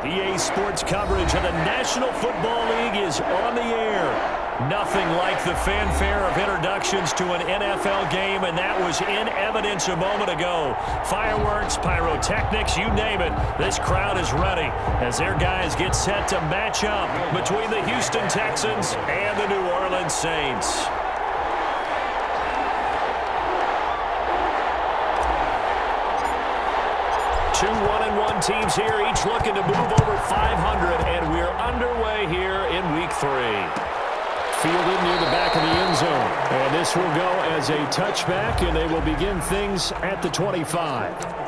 EA Sports coverage of the National Football League is on the air. Nothing like the fanfare of introductions to an NFL game, and that was in evidence a moment ago. Fireworks, pyrotechnics, you name it. This crowd is ready as their guys get set to match up between the Houston Texans and the New Orleans Saints. Two 1-1 teams here, each looking to move over 500, and we're underway here in Week 3. Fielded near the back of the end zone, and this will go as a touchback, and they will begin things at the 25.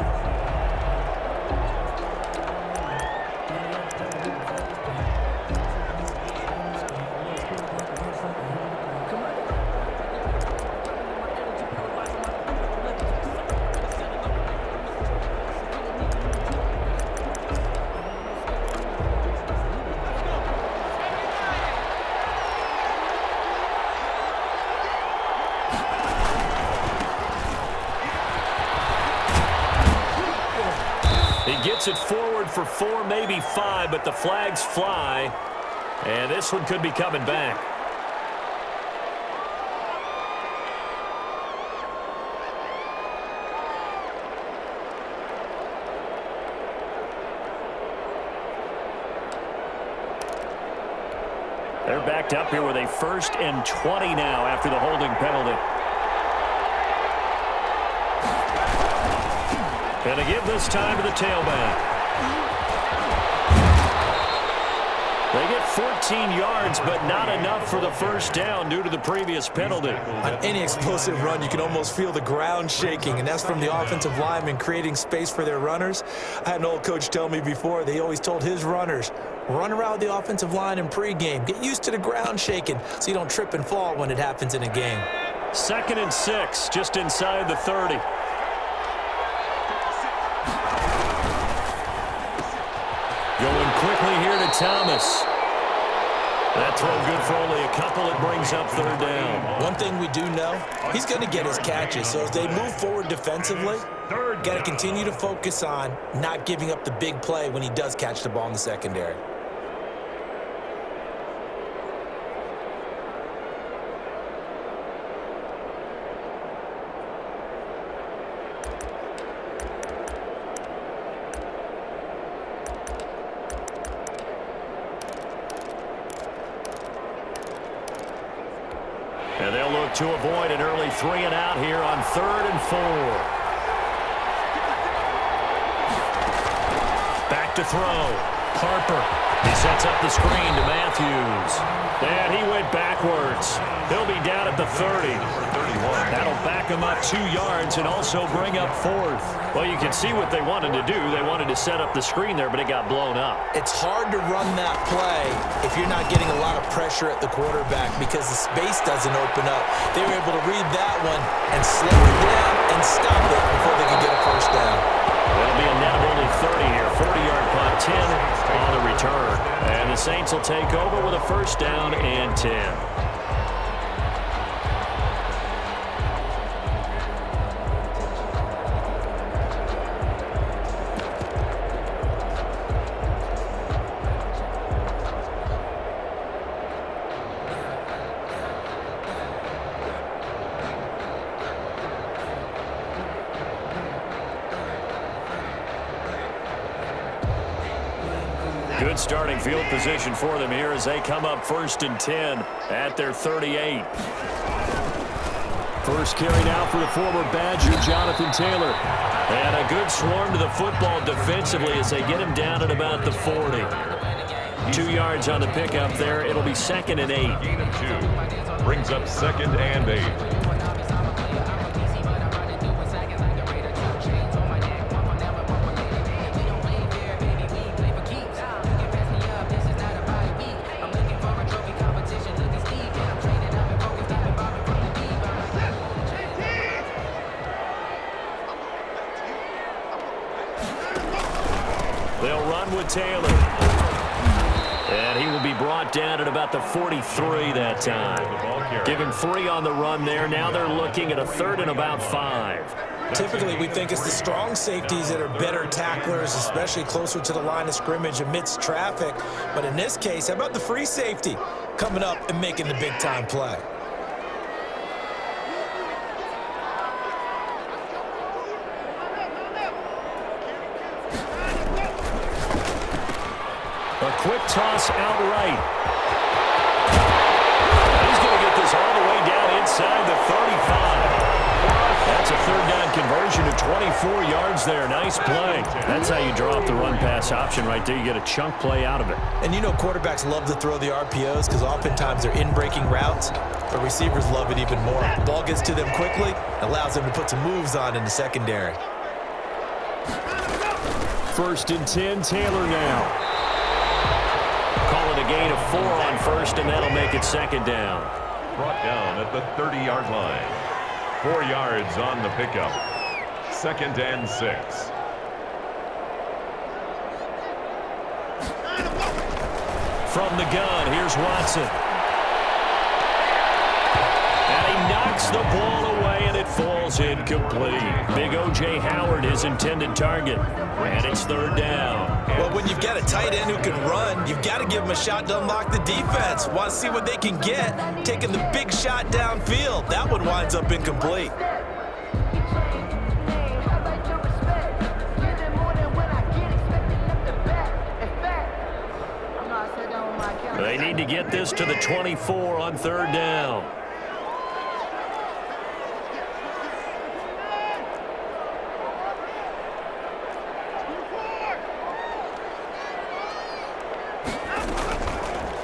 Gets it forward for 4, maybe 5, but the flags fly, and this one could be coming back. They're backed up here with a 1st and 20 now after the holding penalty. And to give this time to the tailback. They get 14 yards, but not enough for the first down due to the previous penalty. On any explosive run, you can almost feel the ground shaking, and that's from the offensive linemen creating space for their runners. I had an old coach tell me before, they always told his runners, run around the offensive line in pregame. Get used to the ground shaking so you don't trip and fall when it happens in a game. 2nd and 6, just inside the 30. Going quickly here to Thomas. That throw good for only a couple. It brings up 3rd down. One thing we do know, he's going to get his catches. So as they move forward defensively, got to continue to focus on not giving up the big play when he does catch the ball in the secondary. to avoid an early 3-and-out here on 3rd and 4. Back to throw. Harper. He sets up the screen to Matthews. And he went backwards. He'll be down at the 30. That'll back him up 2 yards and also bring up 4th. Well, you can see what they wanted to do. They wanted to set up the screen there, but it got blown up. It's hard to run that play if you're not getting a lot of pressure at the quarterback because the space doesn't open up. They were able to read that one and slow it down and stop it before they could get a first down. It'll be a net of only 30 here. 40-yard punt, 10 on the return. And the Saints will take over with a first down and 10. Good starting field position for them here as they come up 1st and 10 at their 38. First carry now for the former Badger, Jonathan Taylor. And a good swarm to the football defensively as they get him down at about the 40. 2 yards on the pickup there. It'll be 2nd and 8. Gain of 2. Brings up 2nd and 8. They'll run with Taylor. And he will be brought down at about the 43 that time. Give him 3 on the run there. Now they're looking at a 3rd and about 5. Typically, we think it's the strong safeties that are better tacklers, especially closer to the line of scrimmage amidst traffic. But in this case, how about the free safety coming up and making the big-time play? A quick toss out right. He's going to get this all the way down inside the 35. That's a 3rd down conversion to 24 yards there. Nice play. That's how you draw up the run-pass option right there. You get a chunk play out of it. And you know quarterbacks love to throw the RPOs because oftentimes they're in-breaking routes, but receivers love it even more. Ball gets to them quickly, allows them to put some moves on in the secondary. 1st and 10, Taylor now. Call it a gain of 4 on 1st, and that'll make it 2nd down. Brought down at the 30-yard line. 4 yards on the pickup. 2nd and 6. From the gun, here's Watson. And he knocks the ball away, and it falls incomplete. Big O.J. Howard, his intended target. And it's 3rd down. Well, when you've got a tight end who can run, you've got to give him a shot to unlock the defense. Want to see what they can get, taking the big shot downfield. That one winds up incomplete. They need to get this to the 24 on 3rd down.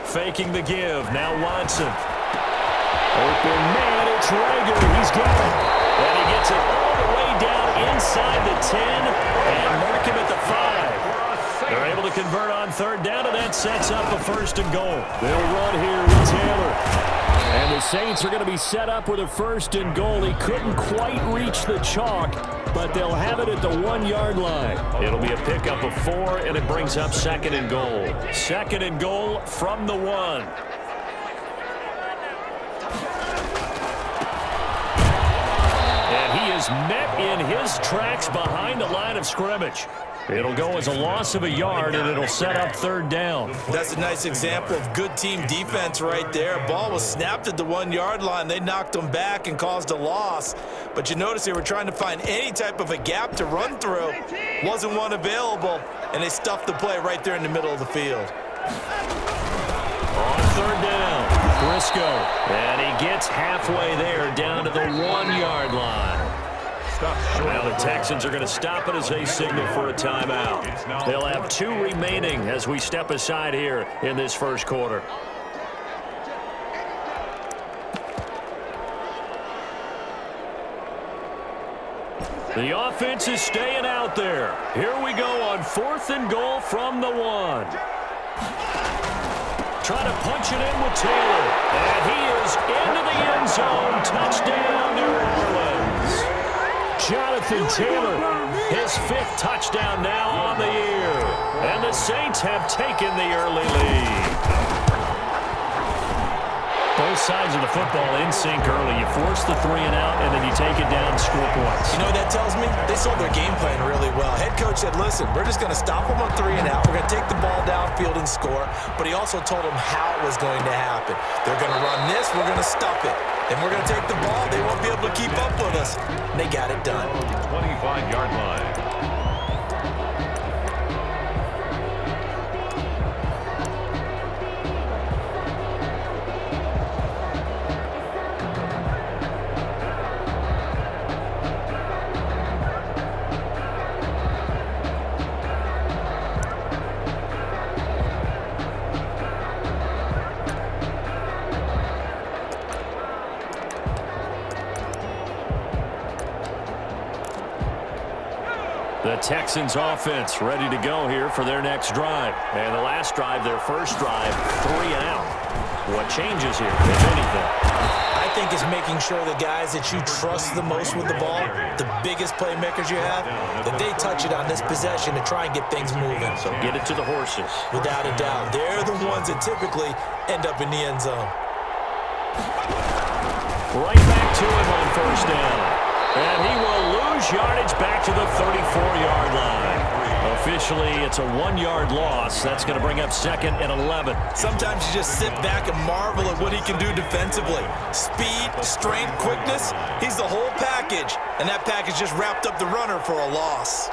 Faking the give. Now Watson. Open man, it's Rager. He's got it. And he gets it all the way down inside the 10 and mark him at the 5. They're able to convert on 3rd down, and that sets up a 1st and goal. They'll run here with Taylor. And the Saints are going to be set up with a 1st and goal. He couldn't quite reach the chalk, but they'll have it at the 1-yard line. It'll be a pickup of 4, and it brings up 2nd and goal. 2nd and goal from the 1. And he is met in his tracks behind the line of scrimmage. It'll go as a loss of a yard, and it'll set up 3rd down. That's a nice example of good team defense right there. Ball was snapped at the 1-yard line. They knocked them back and caused a loss. But you notice they were trying to find any type of a gap to run through. Wasn't one available, and they stuffed the play right there in the middle of the field. On 3rd down, Briscoe. And he gets halfway there down to the 1-yard line. Now the Texans are going to stop it as they signal for a timeout. They'll have 2 remaining as we step aside here in this first quarter. The offense is staying out there. Here we go on 4th and goal from the 1. Trying to punch it in with Taylor. And he is into the end zone. Touchdown, New Orleans. Jonathan Taylor, his 5th touchdown now on the year. And the Saints have taken the early lead. Both sides of the football in sync early. You force the 3 and out, and then you take it down and score points. You know what that tells me? They sold their game plan really well. Head coach said, listen, we're just going to stop them on 3 and out. We're going to take the ball downfield and score. But he also told them how it was going to happen. They're going to run this. We're going to stop it. Then we're going to take the ball. They won't be able to keep up with us. And they got it done. 25-yard line. The Texans offense ready to go here for their next drive. And the last drive, their first drive, 3 and out. What changes here, if anything? I think it's making sure the guys that you trust the most with the ball, the biggest playmakers you have, that they touch it on this possession to try and get things moving. So get it to the horses. Without a doubt. They're the ones that typically end up in the end zone. Right back to him on first down. And he will lose yardage back to the 34-yard line. Officially, it's a 1-yard loss. That's going to bring up 2nd and 11. Sometimes you just sit back and marvel at what he can do defensively. Speed, strength, quickness, he's the whole package. And that package just wrapped up the runner for a loss.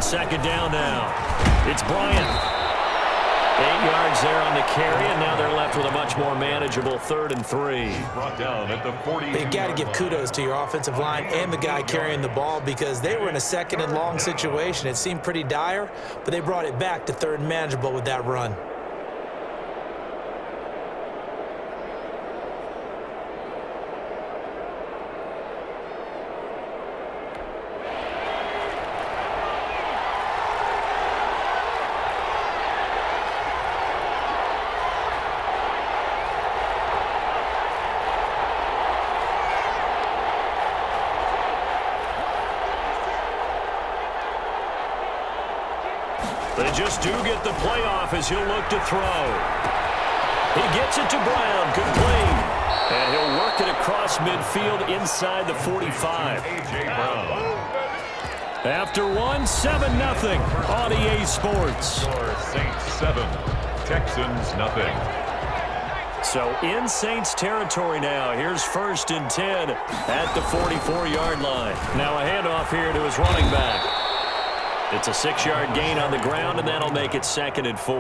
Second down now. It's Bryant. 8 yards there on the carry, and now they're left with a much more manageable 3rd and 3. Brought down at the 40. You got to give kudos to your offensive line and the guy carrying the ball because they were in a 2nd and long situation. It seemed pretty dire, but they brought it back to 3rd and manageable with that run. They just do get the playoff as he'll look to throw. He gets it to Brown, complete. And he'll work it across midfield inside the 45. A.J. Brown. After 7-0 on EA Sports. Score Saints 7, Texans nothing. So in Saints territory now. Here's 1st and 10 at the 44-yard line. Now a handoff here to his running back. It's a 6-yard gain on the ground, and that'll make it 2nd and 4.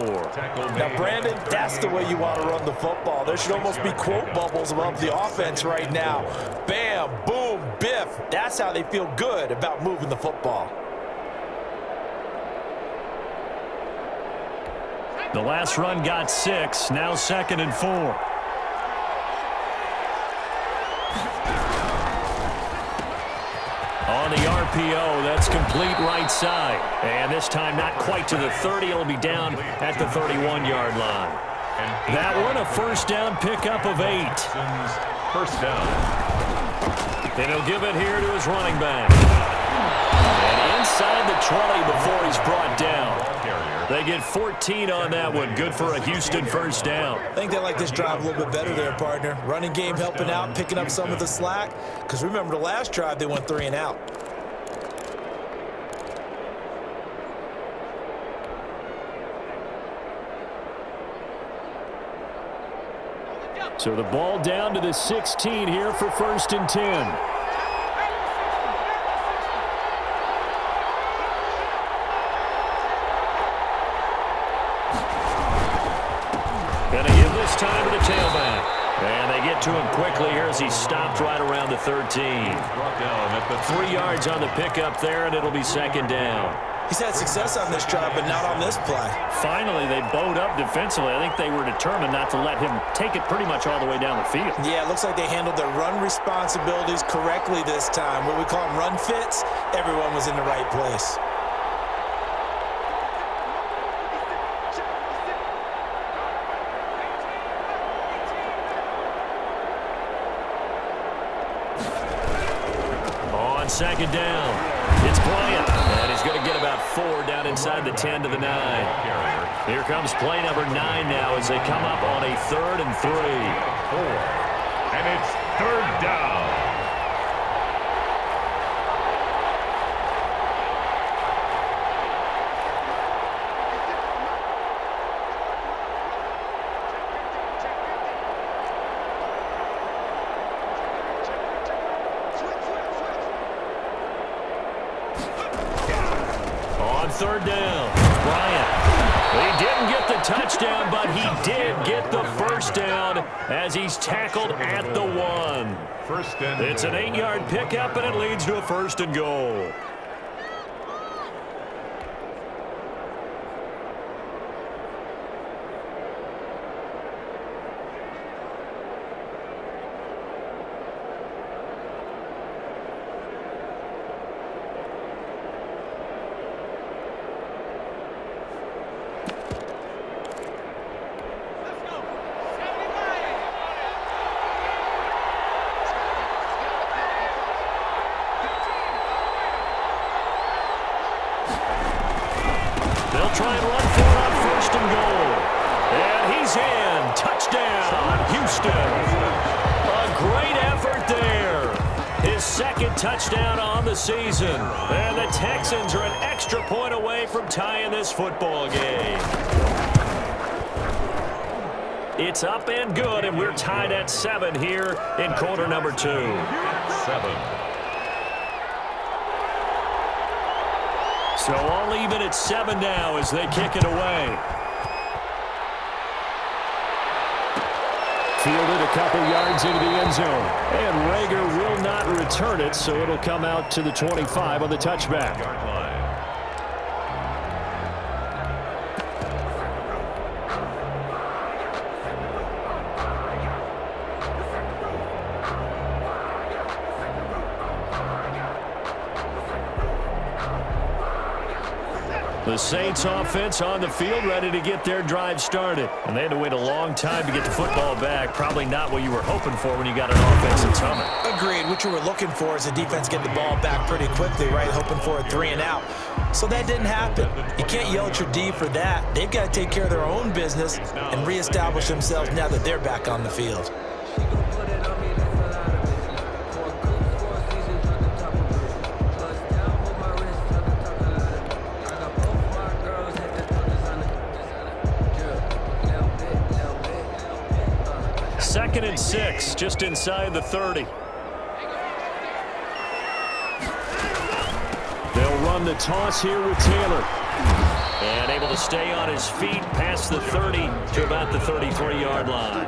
Now, Brandon, that's the way you want to run the football. There should almost be quote bubbles above the offense right now. Bam, boom, biff. That's how they feel good about moving the football. The last run got 6, now 2nd and 4. On the RPO, that's complete right side. And this time not quite to the 30. It'll be down at the 31-yard line. That one a first down pickup of 8. First down. And he'll give it here to his running back. And inside the 20 before he's brought down. They get 14 on that one. Good for a Houston first down. I think they like this drive a little bit better there, partner. Running game helping out, picking up some of the slack. Because remember, the last drive, they went 3 and out. So the ball down to the 16 here for 1st and 10. Gonna give this time to the tailback. And they get to him quickly here as he stopped right around the 13. 3 yards on the pickup there, and it'll be 2nd down. He's had success on this drive, but not on this play. Finally, they bowed up defensively. I think they were determined not to let him take it pretty much all the way down the field. Yeah, it looks like they handled their run responsibilities correctly this time. What we call them run fits, everyone was in the right place. On 2nd down, it's Bryant, and he's going to get about 4 down inside the 10 to the 9. Here comes play number 9 now as they come up on a 3rd and 3. 4. And it's 3rd down. On 3rd down, Bryant. He didn't get the touchdown, but he did get the 1st down as he's tackled at the 1. It's an 8-yard pickup, and it leads to a 1st and goal. They'll try and run for it on 1st and goal. And he's in. Touchdown, Houston. A great effort there. His 2nd touchdown on the season. And the Texans are an extra point away from tying this football game. It's up and good, and we're tied at 7 here in quarter number 2. 7. So all even at 7 now as they kick it away. Fielded a couple yards into the end zone. And Rager will not return it, so it'll come out to the 25 on the touchback. The Saints offense on the field ready to get their drive started. And they had to wait a long time to get the football back. Probably not what you were hoping for when you got an offense that's humming. Agreed. What you were looking for is the defense get the ball back pretty quickly, right? Hoping for a 3 and out. So that didn't happen. You can't yell at your D for that. They've got to take care of their own business and reestablish themselves now that they're back on the field. Second and 6, just inside the 30. They'll run the toss here with Taylor. And able to stay on his feet past the 30 to about the 33-yard line.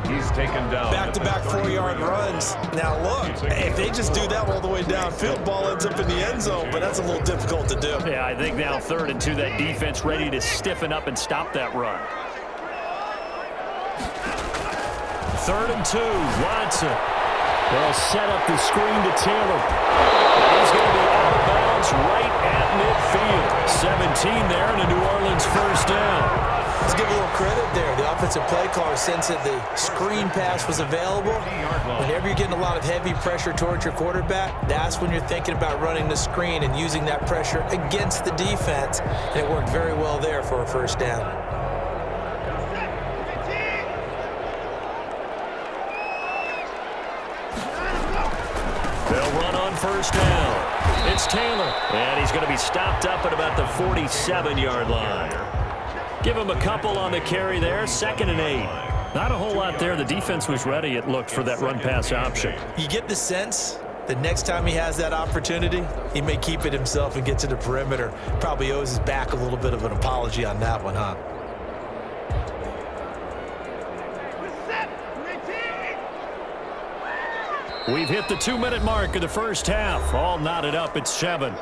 He's taken down. Back-to-back 4-yard runs. Now look, if they just do that all the way downfield, ball ends up in the end zone, but that's a little difficult to do. Yeah, I think now 3rd and 2, that defense ready to stiffen up and stop that run. 3rd and 2, Watson. They'll set up the screen to Taylor. He's going to be out of bounds right at midfield. 17 there and a New Orleans 1st down. Let's give a little credit there. The offensive play caller sensed that the screen pass was available. Whenever you're getting a lot of heavy pressure towards your quarterback, that's when you're thinking about running the screen and using that pressure against the defense. And it worked very well there for a 1st down. They'll run on 1st down. It's Taylor, and he's going to be stopped up at about the 47-yard line. Give him a couple on the carry there, 2nd and 8. Not a whole lot there. The defense was ready, it looked, for that run-pass option. You get the sense that next time he has that opportunity, he may keep it himself and get to the perimeter. Probably owes his back a little bit of an apology on that one, huh? We've hit the 2-minute mark of the first half. All knotted up at 7.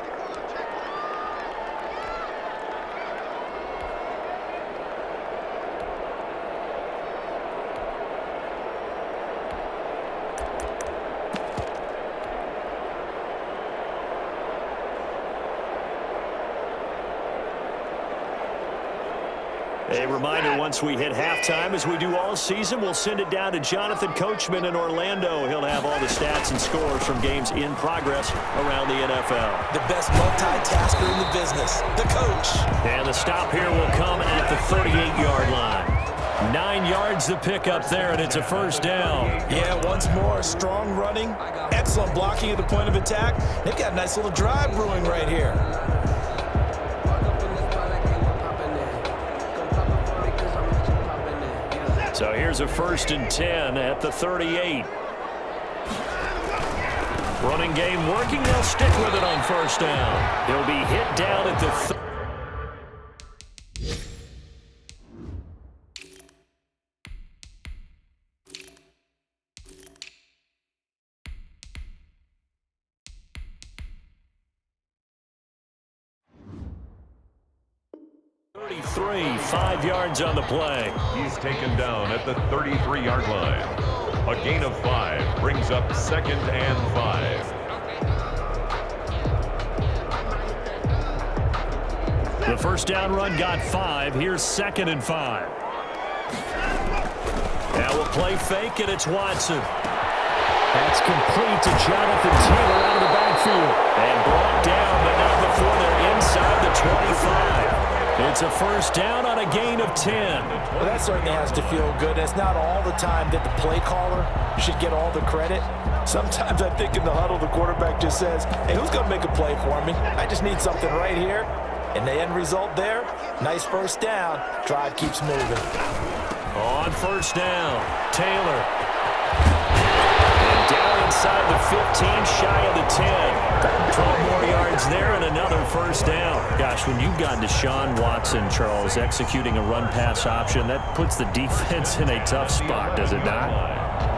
A reminder, once we hit halftime, as we do all season, we'll send it down to Jonathan Coachman in Orlando. He'll have all the stats and scores from games in progress around the NFL. The best multitasker in the business, the coach. And the stop here will come at the 38-yard line. 9 yards to pick up there, and it's a first down. Yeah, once more, strong running, excellent blocking at the point of attack. They've got a nice little drive brewing right here. So here's a 1st and 10 at the 38. Running game working. They'll stick with it on first down. He'll be hit down at the 33, 5 yards on the play. He's taken down at the 33-yard line. A gain of 5 brings up 2nd and 5. The first down run got 5. Here's 2nd and 5. Now we'll play fake, and it's Watson. That's complete to Jonathan Taylor out of the backfield. And brought down, but not before they're inside the 25. It's a first down on a gain of 10. Well, that certainly has to feel good. It's not all the time that the play caller should get all the credit. Sometimes I think in the huddle, the quarterback just says, hey, who's going to make a play for me? I just need something right here. And the end result there, nice first down. Drive keeps moving. On first down, Taylor. And down inside the 15, shy of the 10. 12 more yards there and another first down. Gosh, when you've got Deshaun Watson, Charles, executing a run-pass option, that puts the defense in a tough spot, does it not?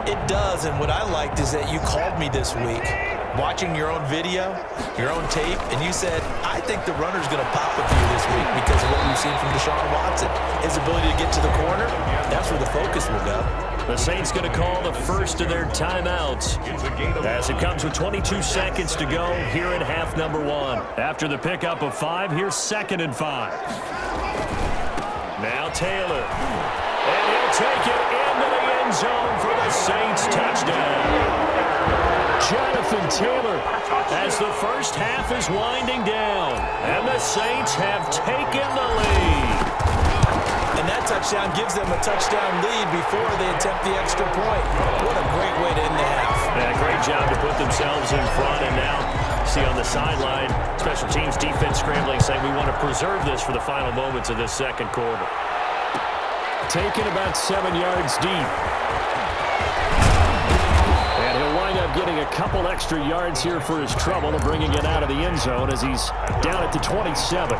It does, and what I liked is that you called me this week, watching your own video, your own tape, and you said, I think the runner's going to pop with you this week because of what we've seen from Deshaun Watson. His ability to get to the corner, that's where the focus will go. The Saints going to call the first of their timeouts as it comes with 22 seconds to go here in half number 1. After the pickup of 5, here's 2nd and 5. Now Taylor. And he'll take it into the end zone for the Saints touchdown. Jonathan Taylor as the first half is winding down. And the Saints have taken the lead. And that touchdown gives them a touchdown lead before they attempt the extra point. What a great way to end the half. Yeah, great job to put themselves in front. And now, see on the sideline, special teams defense scrambling, saying we want to preserve this for the final moments of this second quarter. Taken about 7 yards deep. And he'll wind up getting a couple extra yards here for his trouble of bringing it out of the end zone as he's down at the 27.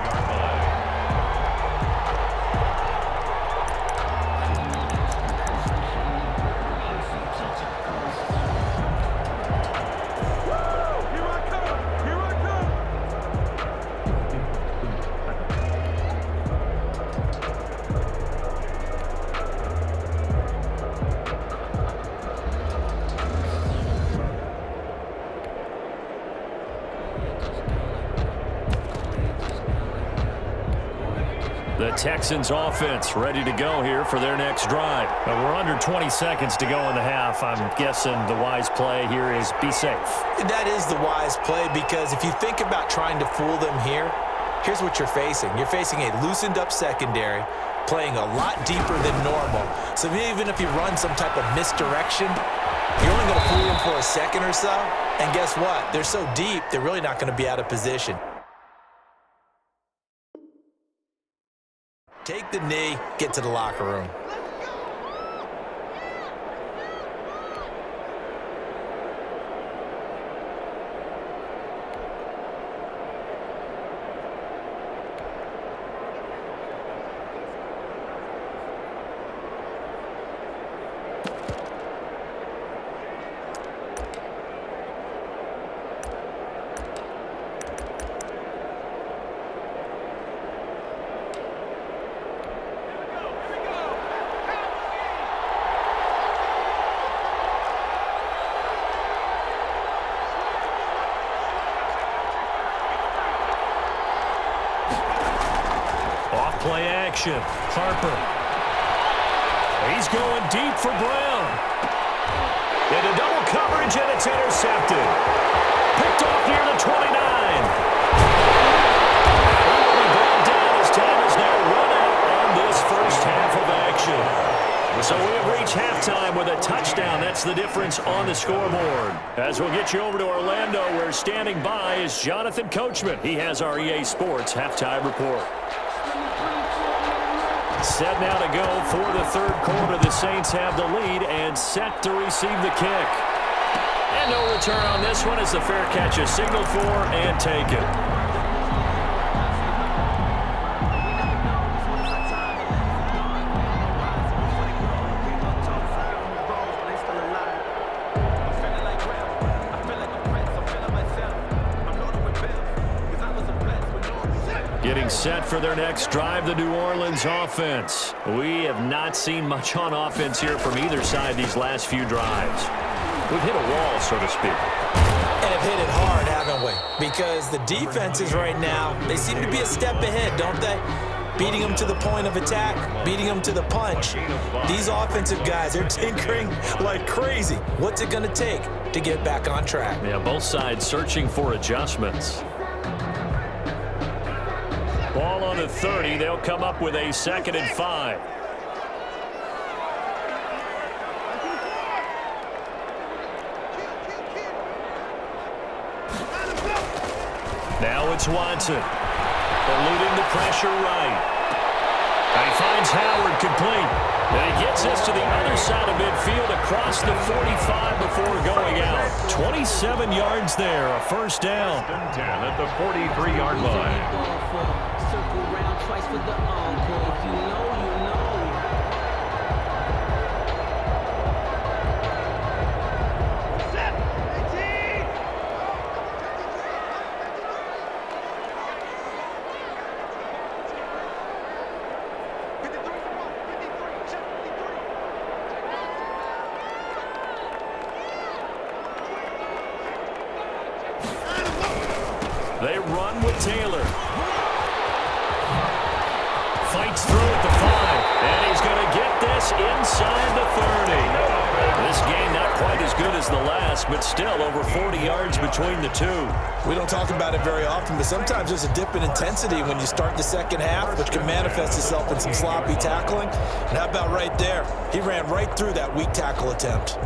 The Texans offense ready to go here for their next drive. We're under 20 seconds to go in the half. I'm guessing the wise play here is be safe. That is the wise play because if you think about trying to fool them here, here's what you're facing. You're facing a loosened up secondary, playing a lot deeper than normal. So even if you run some type of misdirection, you're only going to fool them for a second or so. And guess what? They're so deep, they're really not going to be out of position. Take the knee, get to the locker room. Play action. Harper. He's going deep for Brown. Into double coverage, and it's intercepted. Picked off near the 29. He will be brought down as time is now run out on this first half of action. So we have reached halftime with a touchdown. That's the difference on the scoreboard. As we'll get you over to Orlando, where standing by is Jonathan Coachman. He has our EA Sports halftime report. Set now to go for the third quarter. The Saints have the lead and set to receive the kick. And no return on this one as the fair catch is signaled for and taken. Getting set for their next drive, the New Orleans offense. We have not seen much on offense here from either side these last few drives. We've hit a wall, so to speak. And have hit it hard, haven't we? Because the defenses right now, they seem to be a step ahead, don't they? Beating them to the point of attack, beating them to the punch. These offensive guys, they're tinkering like crazy. What's it going to take to get back on track? Yeah, both sides searching for adjustments. Ball on the 30. They'll come up with a 2nd and 5. Now it's Watson. Eluding the pressure right. And he finds Howard complete. And he gets this to the other side of midfield across the 45 before going out. 27 yards there, a first down. 10 at the 43-yard line. Circle round twice for the encore. If you know, you know. Set. 18. They run with Taylor. Fights through at the 5, and he's going to get this inside the 30. This game not quite as good as the last, but still over 40 yards between the two. We don't talk about it very often, but sometimes there's a dip in intensity when you start the second half, which can manifest itself in some sloppy tackling. And how about right there? He ran right through that weak tackle attempt.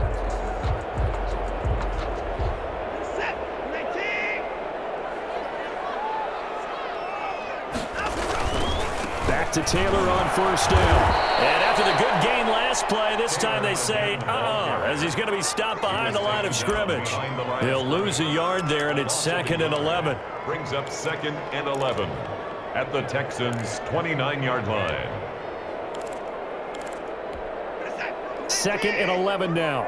To Taylor on first down. And after the good gain last play, this time they say, as he's going to be stopped behind the line of scrimmage. He'll lose a yard there, and it's 2nd and 11. Brings up 2nd and 11 at the Texans' 29-yard line. 2nd and 11 now.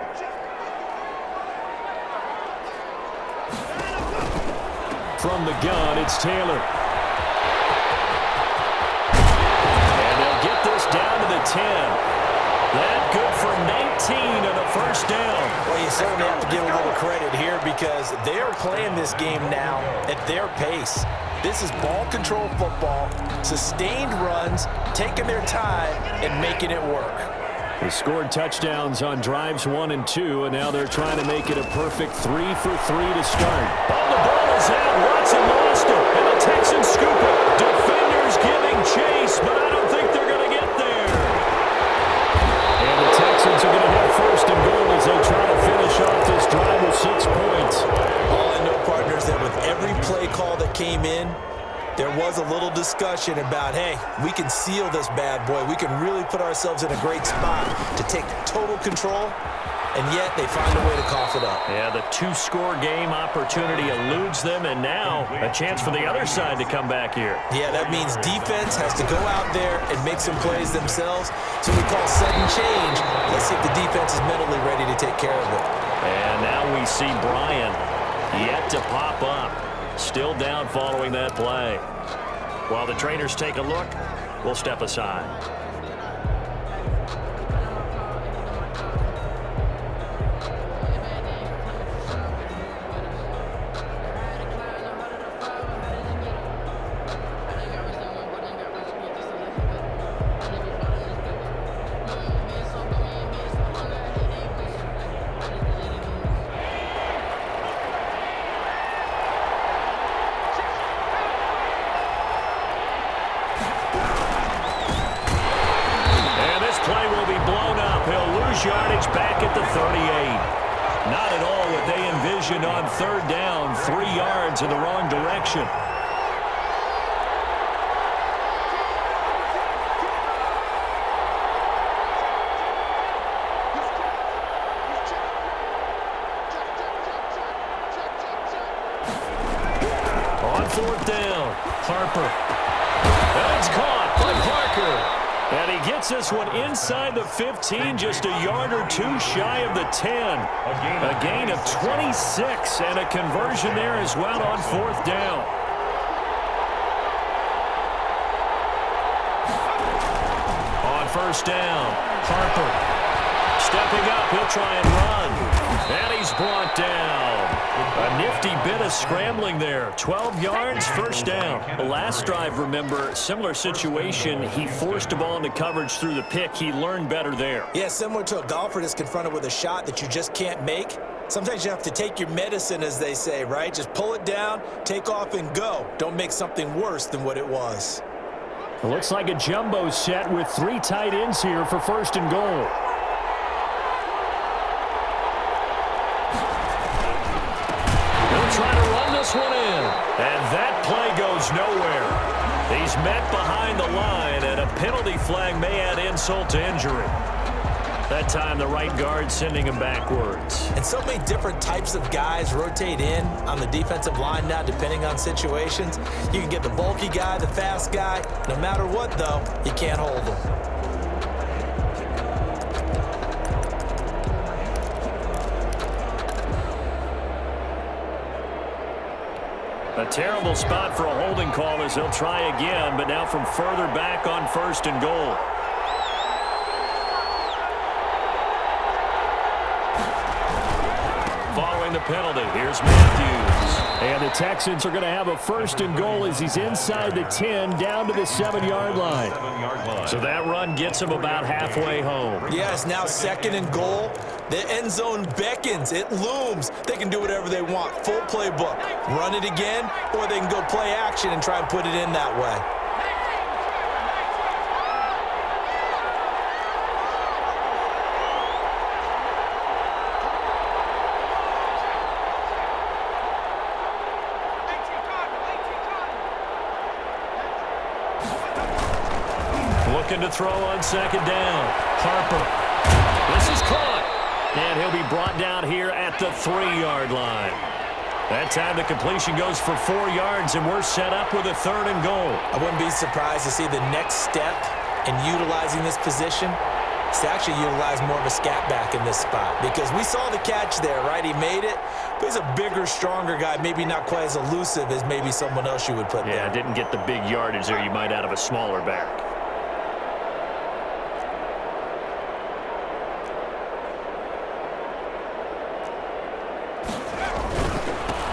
From the gun, it's Taylor. Down to the 10. That good for 19 and a first down. Well, you certainly have to give a little credit here because they are playing this game now at their pace. This is ball control football, sustained runs, taking their time and making it work. They scored touchdowns on drives 1 and 2, and now they're trying to make it a perfect 3 for 3 to start. Oh, the ball is out. Watson lost it, and the Texans scoop it. Defenders giving chase, but I don't think they're going to get there. And the Texans are going to have 1st and goal as they try to finish off this drive with 6 points. All I know, partners, that with every play call that came in, there was a little discussion about, hey, we can seal this bad boy. We can really put ourselves in a great spot to take total control, and yet they find a way to cough it up. Yeah, the 2-score game opportunity eludes them, and now a chance for the other side to come back here. Yeah, that means defense has to go out there and make some plays themselves. So we call sudden change. Let's see if the defense is mentally ready to take care of it. And now we see Bryant yet to pop up. Still down following that play. While the trainers take a look, we'll step aside. his yardage back at the 38. Not at all what they envisioned on third down. 3 yards in the wrong direction. Fourth down, Harper. And it's caught by Parker. And he gets this one inside the 15, just a yard or two shy of the 10. A gain of 26 and a conversion there as well on fourth down. On first down, Harper. Stepping up, he'll try and run. And he's brought down. A nifty bit of scrambling there. 12 yards, first down. The last drive, remember, similar situation. He forced a ball into coverage through the pick. He learned better there. Yeah, similar to a golfer that's confronted with a shot that you just can't make. Sometimes you have to take your medicine, as they say, right? Just pull it down, take off, and go. Don't make something worse than what it was. It looks like a jumbo set with 3 tight ends here for first and goal. Trying to run this one in. And that play goes nowhere. He's met behind the line, and a penalty flag may add insult to injury. That time, the right guard sending him backwards. And so many different types of guys rotate in on the defensive line now, depending on situations. You can get the bulky guy, the fast guy. No matter what, though, you can't hold them. A terrible spot for a holding call as he'll try again, but now from further back on first and goal. Following the penalty, here's Matthews. And the Texans are going to have a first and goal as he's inside the 10 down to the 7-yard line. So that run gets him about halfway home. Yes, now second and goal. The end zone beckons. It looms. They can do whatever they want. Full playbook. Run it again, or they can go play action and try and put it in that way. Looking to throw on second down. Harper. This is caught. And he'll be brought down here at the 3-yard line. That time the completion goes for 4 yards, and we're set up with a third and goal. I wouldn't be surprised to see the next step in utilizing this position is to actually utilize more of a scat back in this spot, because we saw the catch there, right? He made it, but he's a bigger, stronger guy, maybe not quite as elusive as maybe someone else you would put there. Yeah, didn't get the big yardage there you might out of a smaller back.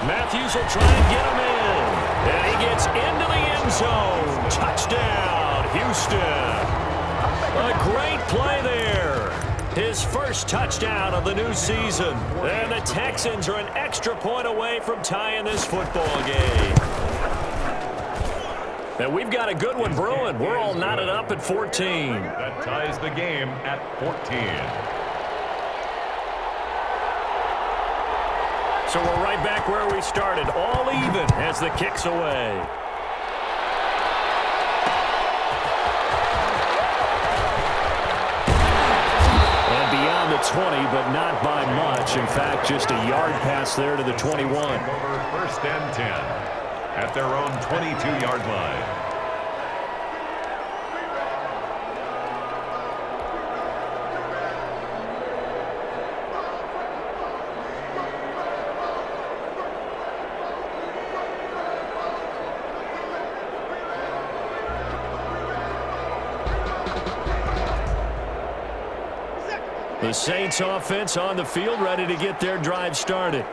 Matthews will try and get him in. And he gets into the end zone. Touchdown, Houston. A great play there. His first touchdown of the new season. And the Texans are an extra point away from tying this football game. And we've got a good one brewing. We're all knotted up at 14. That ties the game at 14. So we're right back where we started, all even as the kick's away. And beyond the 20, but not by much. In fact, just a yard pass there to the 21. Over first and 10 at their own 22-yard line. The Saints offense on the field, ready to get their drive started.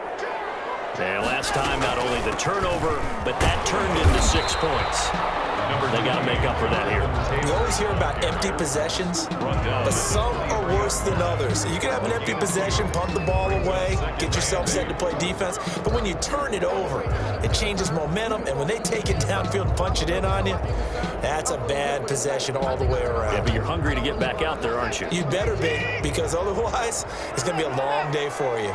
And last time, not only the turnover, but that turned into 6 points. They got to make up for that here. You always hear about empty possessions, but some are worse than others. You can have an empty possession, punt the ball away, get yourself set to play defense, but when you turn it over, it changes momentum, and when they take it downfield and punch it in on you, that's a bad possession all the way around. Yeah, but you're hungry to get back out there, aren't you? You better be, because otherwise, it's going to be a long day for you.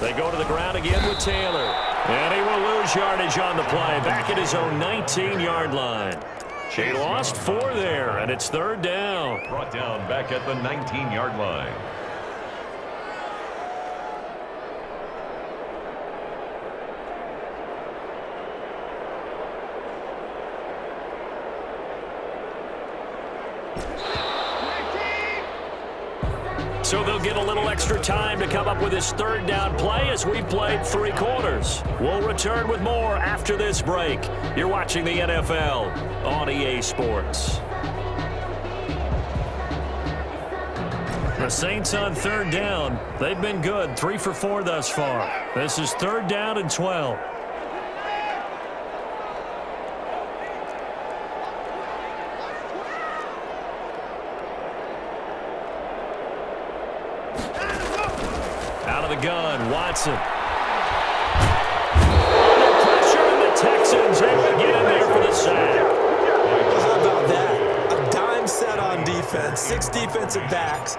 They go to the ground again with Taylor. And he will lose yardage on the play, back at his own 19-yard line. They lost 4 there, and it's 3rd down. Brought down back at the 19-yard line. So they'll get a little extra time to come up with his 3rd down play as we've played 3 quarters. We'll return with more after this break. You're watching the NFL on EA Sports. The Saints on 3rd down. They've been good, 3 for 4 thus far. This is 3rd down and 12. Out of the gun, Watson. Under pressure, and the Texans able to get in there for the sack. How about that? A dime set on defense, 6 defensive backs.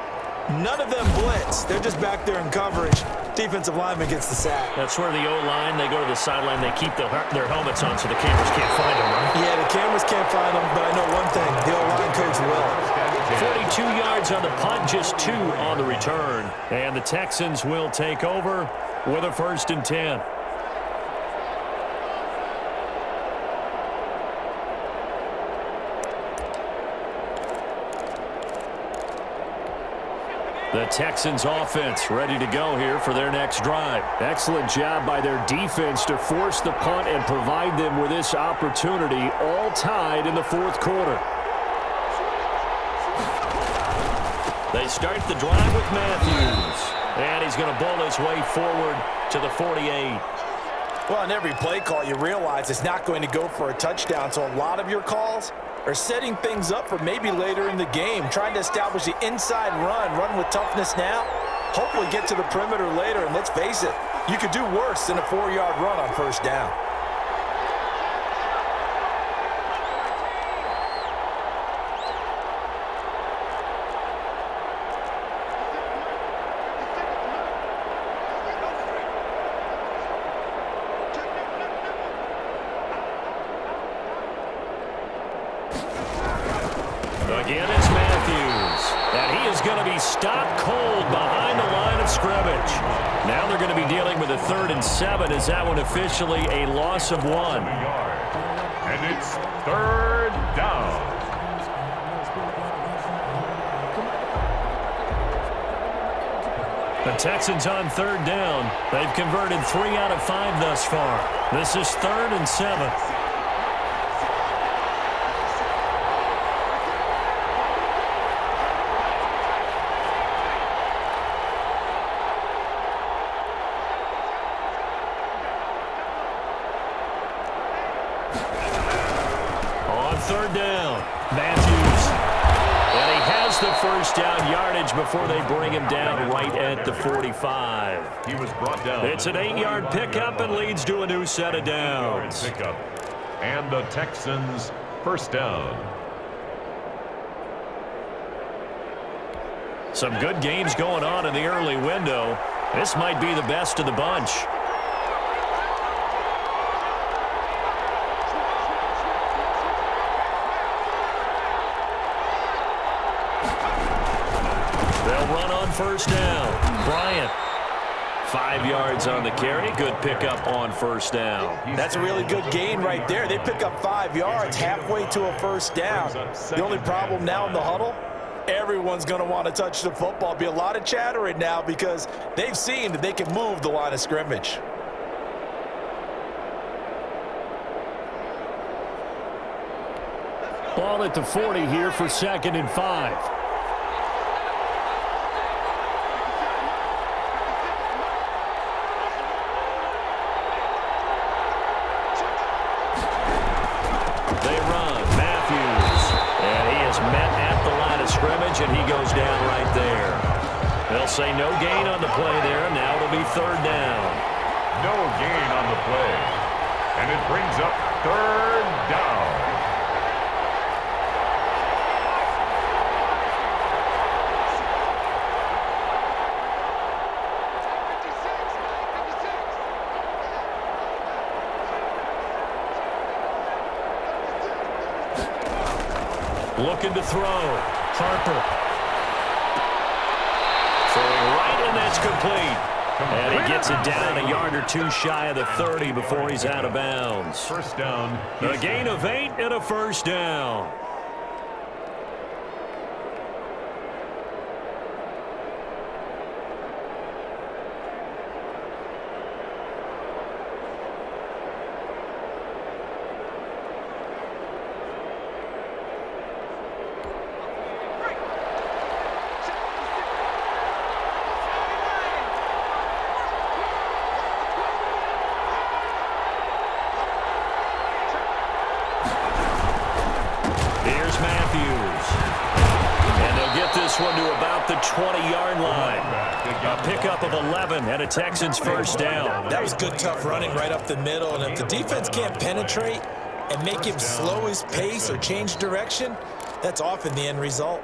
None of them blitz. They're just back there in coverage. Defensive lineman gets the sack. That's where the O-line, they go to the sideline, they keep their helmets on so the cameras can't find them, right? Yeah, the cameras can't find them, but I know one thing. The O-line coach will. 42 yards on the punt, just 2 on the return. And the Texans will take over with a 1st and 10. The Texans offense ready to go here for their next drive. Excellent job by their defense to force the punt and provide them with this opportunity, all tied in the 4th quarter. They start the drive with Matthews. And he's going to bowl his way forward to the 48. Well, on every play call, you realize it's not going to go for a touchdown, so a lot of your calls are setting things up for maybe later in the game, trying to establish the inside run with toughness now, hopefully get to the perimeter later, and let's face it, you could do worse than a 4-yard run on 1st down. Again, it's Matthews. And he is going to be stopped cold behind the line of scrimmage. Now they're going to be dealing with a 3rd and 7. Is that one officially a loss of 1? And it's 3rd down. The Texans on 3rd down. They've converted 3 out of 5 thus far. This is 3rd and 7. On 3rd down, Matthews. And he has the 1st down yardage before they bring him down right at the 45. He was brought down. It's an 8-yard pickup and leads to a new set of downs. Pickup. And the Texans 1st down. Some good games going on in the early window. This might be the best of the bunch. They'll run on 1st down. Bryant, 5 yards on the carry. Good pickup on 1st down. That's a really good gain right there. They pick up 5 yards halfway to a 1st down. The only problem now in the huddle, everyone's going to want to touch the football. Be a lot of chattering now because they've seen that they can move the line of scrimmage. Ball at the 40 here for 2nd and 5. scrimmage, and he goes down right there. They'll say no gain on the play there. Now it'll be third down. No gain on the play. And it brings up third down. Looking to throw. Harper. Throwing right, and that's complete. And he gets it down a yard or two shy of the 30 before he's out of bounds. First down. A gain of 8 and a first down. One to about the 20-yard line. A pickup of 11 and a Texans first down. That was good, tough running right up the middle. And if the defense can't penetrate and make him slow his pace or change direction, that's often the end result.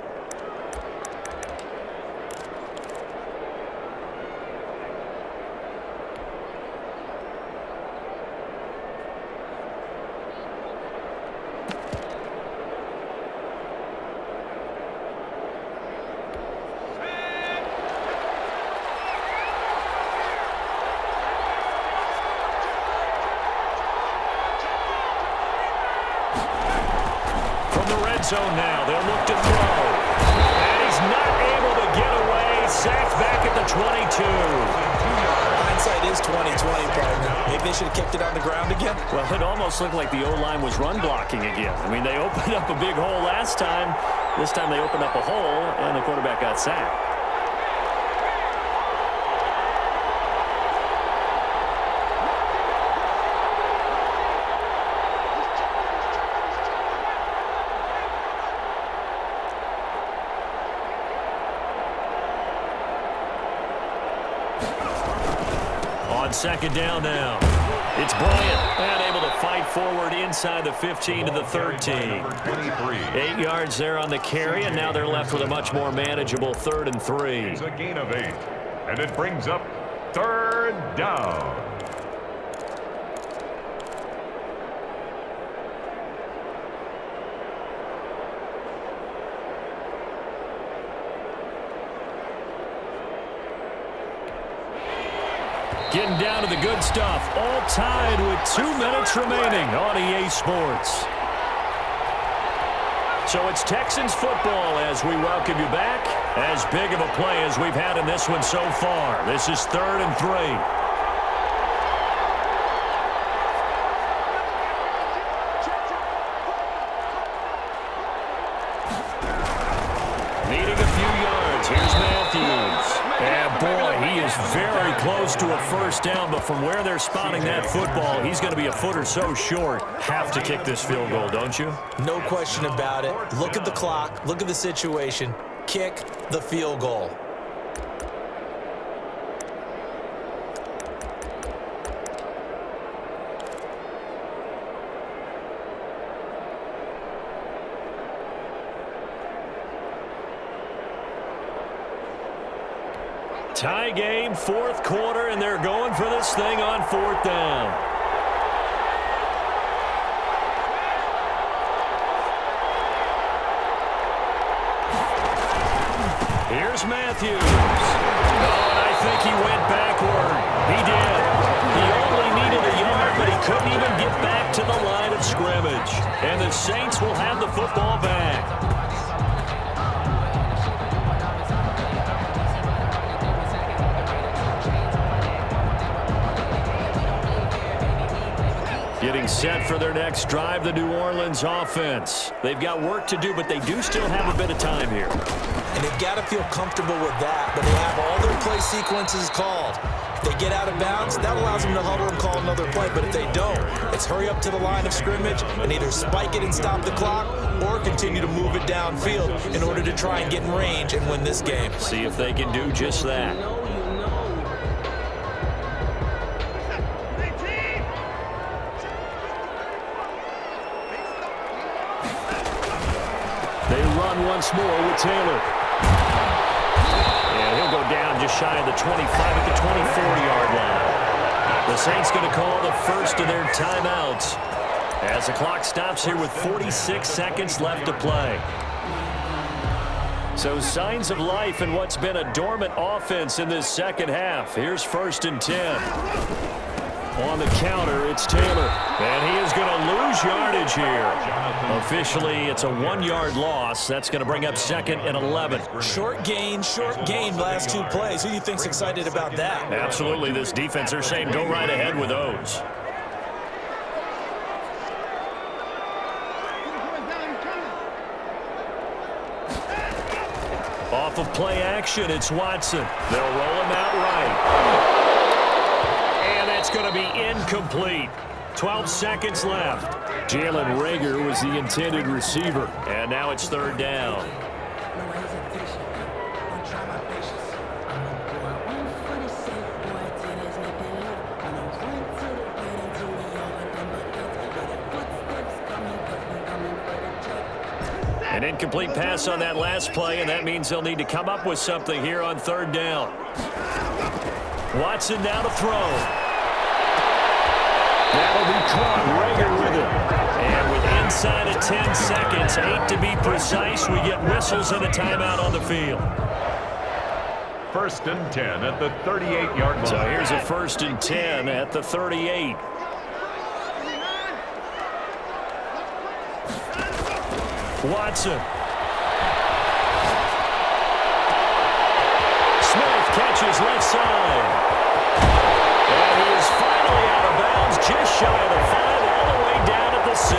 Zone now. They'll look to throw. And he's not able to get away. Sacked back at the 22. Hindsight is 20/20, partner. Maybe they should have kept it on the ground again. Well, it almost looked like the O-line was run blocking again. I mean, they opened up a big hole last time. This time they opened up a hole, and the quarterback got sacked. Second down now. It's Bryant, and able to fight forward inside the 15 to the 13. 8 yards there on the carry, and now they're left with a much more manageable 3rd and 3. It's a gain of 8, and it brings up third down. Getting down to the good stuff. All tied with 2 minutes remaining on EA Sports. So it's Texans football as we welcome you back. As big of a play as we've had in this one so far. This is 3rd and 3. Very close to a first down, but from where they're spotting that football, he's going to be a foot or so short. Have to kick this field goal, don't you? No question about it. Look at the clock. Look at the situation. Kick the field goal. Tie game, 4th quarter, and they're going for this thing on 4th down. Here's Matthews. Oh, and I think he went backward. He did. He only needed a yard, but he couldn't even get back to the line of scrimmage. And the Saints will have the football back. Getting set for their next drive, the New Orleans offense. They've got work to do, but they do still have a bit of time here. And they've got to feel comfortable with that, but they have all their play sequences called. If they get out of bounds, that allows them to huddle and call another play. But if they don't, it's hurry up to the line of scrimmage and either spike it and stop the clock or continue to move it downfield in order to try and get in range and win this game. See if they can do just that. They run once more with Taylor. And he'll go down just shy of the 25 at the 24-yard line. The Saints going to call the first of their timeouts as the clock stops here with 46 seconds left to play. So signs of life in what's been a dormant offense in this second half. Here's 1st and 10. On the counter, it's Taylor. And he is going to lose yardage here. Officially, it's a 1-yard loss. That's going to bring up 2nd and 11. Short gain, last 2 plays. Who do you think's excited about that? Absolutely. This defense, they're saying go right ahead with those. Off of play action, it's Watson. They'll roll him out right. And that's going to be incomplete. 12 seconds left. Jalen Reagor was the intended receiver. And now it's 3rd down. An incomplete pass on that last play, and that means they'll need to come up with something here on 3rd down. Watson now to throw. That'll be caught. Reagor with it. And with inside of 10 seconds, 8 to be precise, we get whistles and a timeout on the field. 1st and 10 at the 38-yard line. So here's a 1st and 10 at the 38. Watson. Smith catches left side. And he is finally out of bounds, just shy of the 5, all the way down at the 6.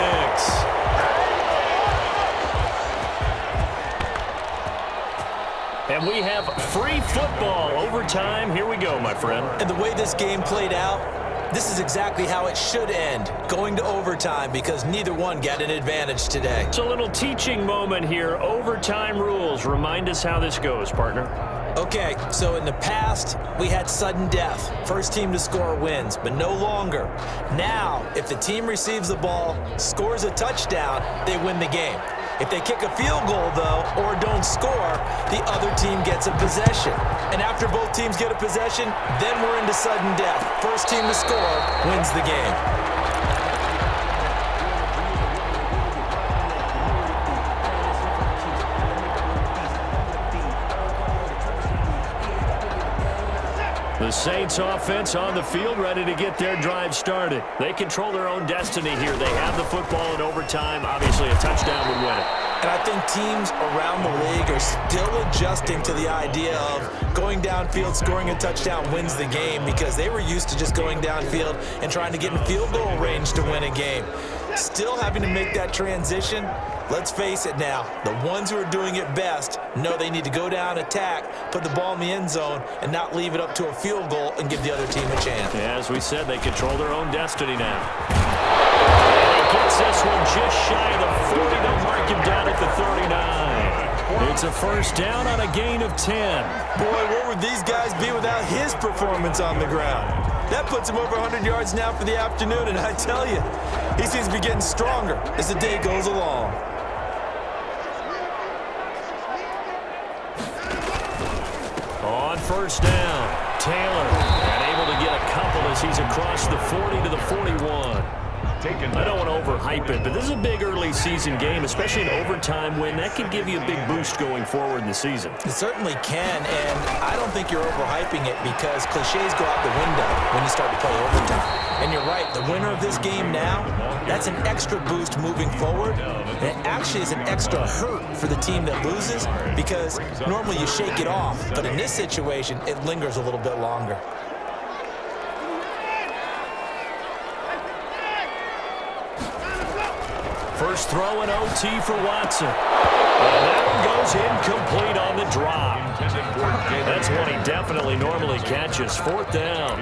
And we have free football overtime. Here we go, my friend. And the way this game played out, this is exactly how it should end, going to overtime, because neither one got an advantage today. It's a little teaching moment here. Overtime rules. Remind us how this goes, partner. Okay, so in the past, we had sudden death. First team to score wins, but no longer. Now, if the team receives the ball, scores a touchdown, they win the game. If they kick a field goal, though, or don't score, the other team gets a possession. And after both teams get a possession, then we're into sudden death. First team to score wins the game. The Saints offense on the field, ready to get their drive started. They control their own destiny here. They have the football in overtime. Obviously, a touchdown would win it. And I think teams around the league are still adjusting to the idea of going downfield, scoring a touchdown wins the game, because they were used to just going downfield and trying to get in field goal range to win a game. Still having to make that transition. Let's face it now, the ones who are doing it best know they need to go down, attack, put the ball in the end zone, and not leave it up to a field goal and give the other team a chance. Yeah, as we said, they control their own destiny now. And he gets this one just shy of the 40. They'll mark him down at the 39. It's a 1st down on a gain of 10. Boy, where would these guys be without his performance on the ground? That puts him over 100 yards now for the afternoon, and I tell you, he seems to be getting stronger as the day goes along. On 1st down, Taylor, and able to get a couple as he's across the 40 to the 41. I don't want to overhype it, but this is a big early season game, especially an overtime win. That could give you a big boost going forward in the season. It certainly can, and I don't think you're overhyping it, because cliches go out the window when you start to play overtime. And you're right, the winner of this game now, that's an extra boost moving forward. And it actually is an extra hurt for the team that loses, because normally you shake it off, but in this situation, it lingers a little bit longer. First throw and OT for Watson. And that one goes incomplete on the drop. That's one he definitely normally catches. Fourth down.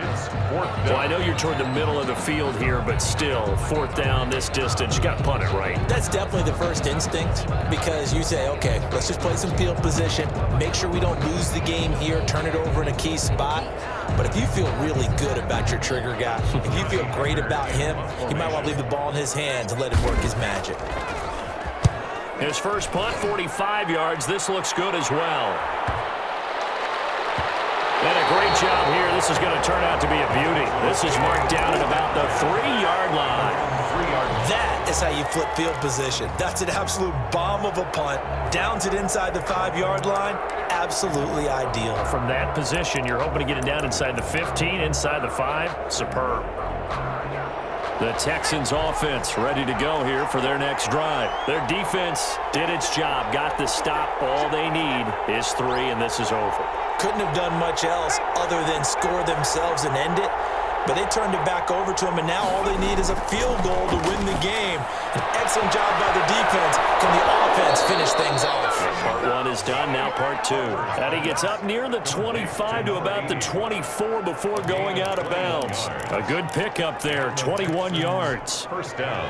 Well, I know you're toward the middle of the field here, but still, fourth down this distance, you got to punt it, right? That's definitely the first instinct, because you say, okay, let's just play some field position, make sure we don't lose the game here, turn it over in a key spot. But if you feel really good about your trigger guy, if you feel great about him, you might want to leave the ball in his hands and let him work his magic. His first punt, 45 yards. This looks good as well. And a great job here. This is going to turn out to be a beauty. This is marked down at about the 3-yard line. That is how you flip field position. That's an absolute bomb of a punt. Downs it inside the 5-yard line. Absolutely ideal. From that position, you're hoping to get it down inside the 15, inside the 5. Superb. The Texans offense ready to go here for their next drive. Their defense did its job, got the stop. All they need is 3, and this is over. Couldn't have done much else other than score themselves and end it. But they turned it back over to him, and now all they need is a field goal to win the game. An excellent job by the defense. Can the offense finish things off? Part 1 is done, now part 2. And he gets up near the 25 to about the 24 before going out of bounds. A good pickup there, 21 yards. First down.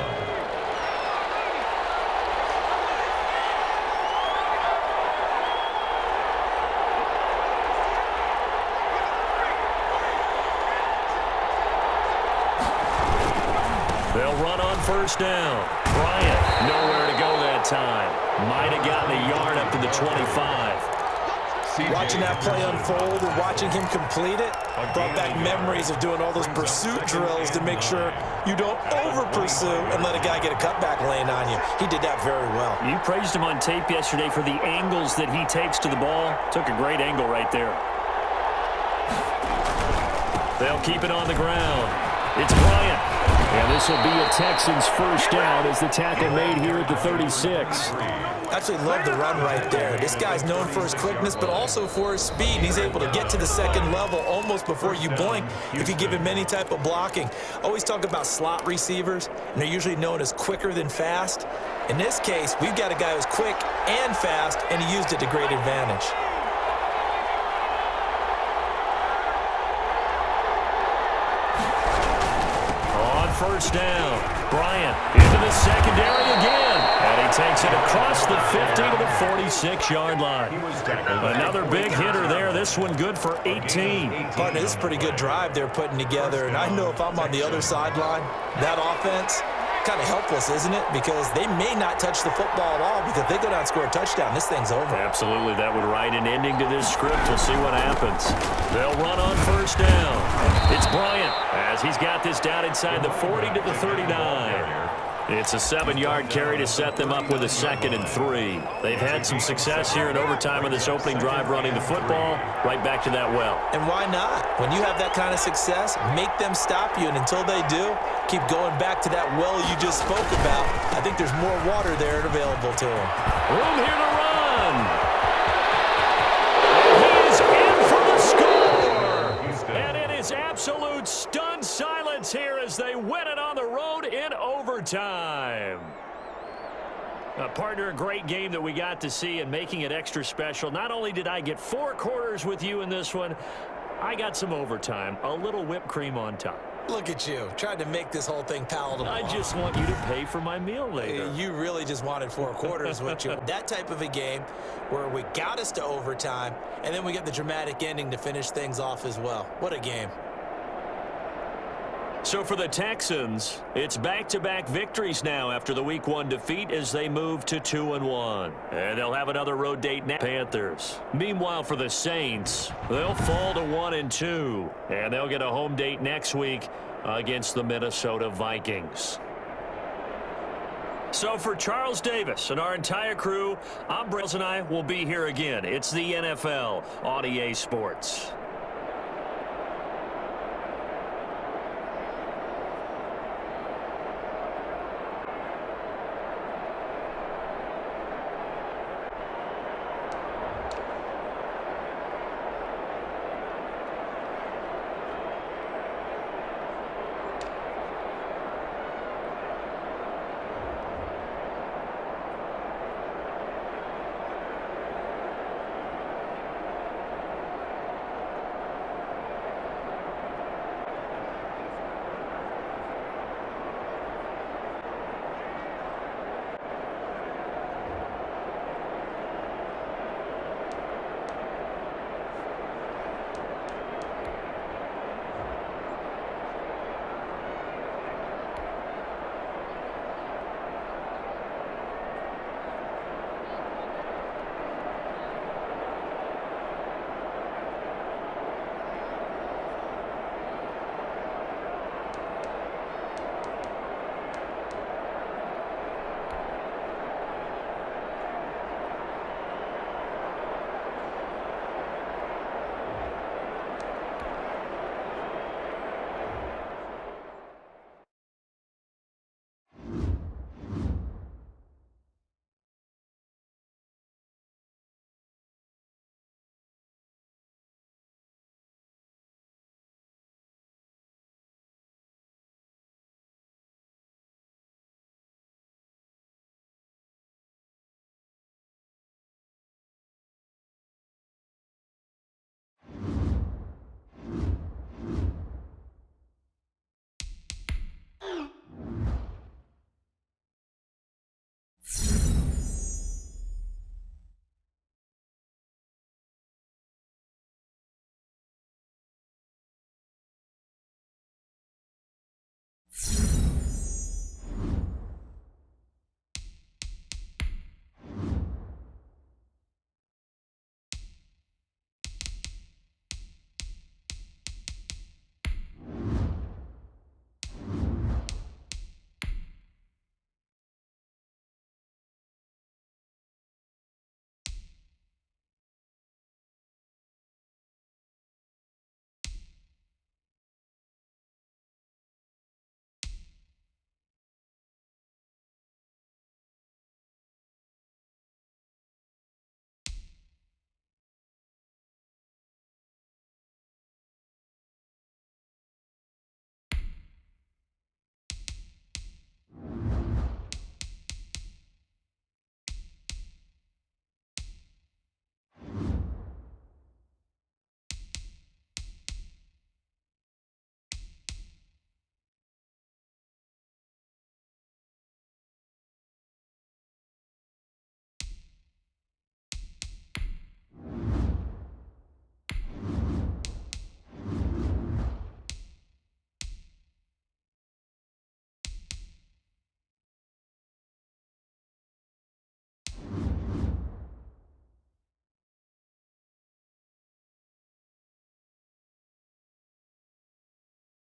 They'll run on first down. Bryant, nowhere to go that time. Might have gotten a yard up to the 25. Watching that play unfold and watching him complete it brought back memories of doing all those pursuit drills to make sure you don't over-pursue and let a guy get a cutback lane on you. He did that very well. You praised him on tape yesterday for the angles that he takes to the ball. Took a great angle right there. They'll keep it on the ground. It's Bryant. And this will be a Texans first down as the tackle made here at the 36. Absolutely love the run right there. This guy's known for his quickness, but also for his speed. And he's able to get to the second level almost before you blink if you give him any type of blocking. Always talk about slot receivers, and they're usually known as quicker than fast. In this case, we've got a guy who's quick and fast, and he used it to great advantage. First down. Bryant into the secondary again. And he takes it across the 50 to the 46-yard line. Another big hitter there. This one good for 18. Partner, this is a pretty good drive they're putting together. And I know if I'm on the other sideline, that offense, kind of helpless, isn't it? Because they may not touch the football at all, because if they go down and score a touchdown, this thing's over. Absolutely. That would write an ending to this script. We'll see what happens. They'll run on first down. It's Bryant as he's got this down inside the 40 to the 39. It's a 7-yard carry to set them up with a 2nd and 3. They've had some success here in overtime in this opening drive running the football. Right back to that well. And why not? When you have that kind of success, make them stop you. And until they do, keep going back to that well you just spoke about. I think there's more water there available to them. Room here to run. And he is in for the score. And it is absolute stunned silence here as they win it on the road in overtime. Partner, a great game that we got to see and making it extra special. Not only did I get 4 quarters with you in this one, I got some overtime, a little whipped cream on top. Look at you, trying to make this whole thing palatable. I just want you to pay for my meal later. You really just wanted 4 quarters, wouldn't you? That type of a game where we got us to overtime, and then we get the dramatic ending to finish things off as well. What a game. So for the Texans, it's back-to-back victories now after the Week 1 defeat as they move to 2-1. And they'll have another road date next. Panthers. Meanwhile, for the Saints, they'll fall to 1-2. And they'll get a home date next week against the Minnesota Vikings. So for Charles Davis and our entire crew, I'm Brels, and I will be here again. It's the NFL on EA Sports.